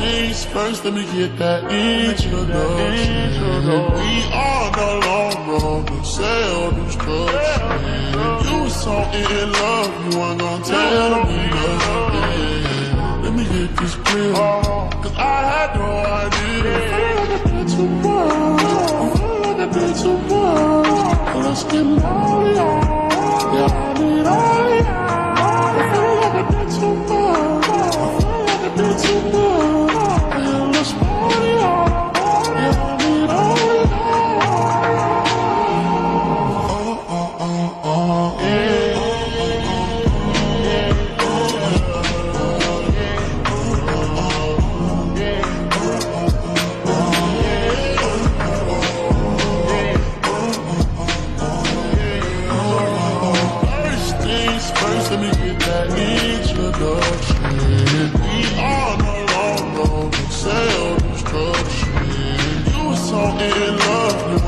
things first, let me get that introduction. We on the long road to self-destruction. You was so in love, you weren't gonna tell me nothing. Let me get this clear, cause I had no idea. I feel like I did too much, I feel like I did too much. Let's get lonely, yeah, I need all of you. I feel like I did too much, I feel like I did too much. Yeah, let's party, yeah, I need all of you. First, let me get that introduction. We on the long road to self-destruction. You were so in love.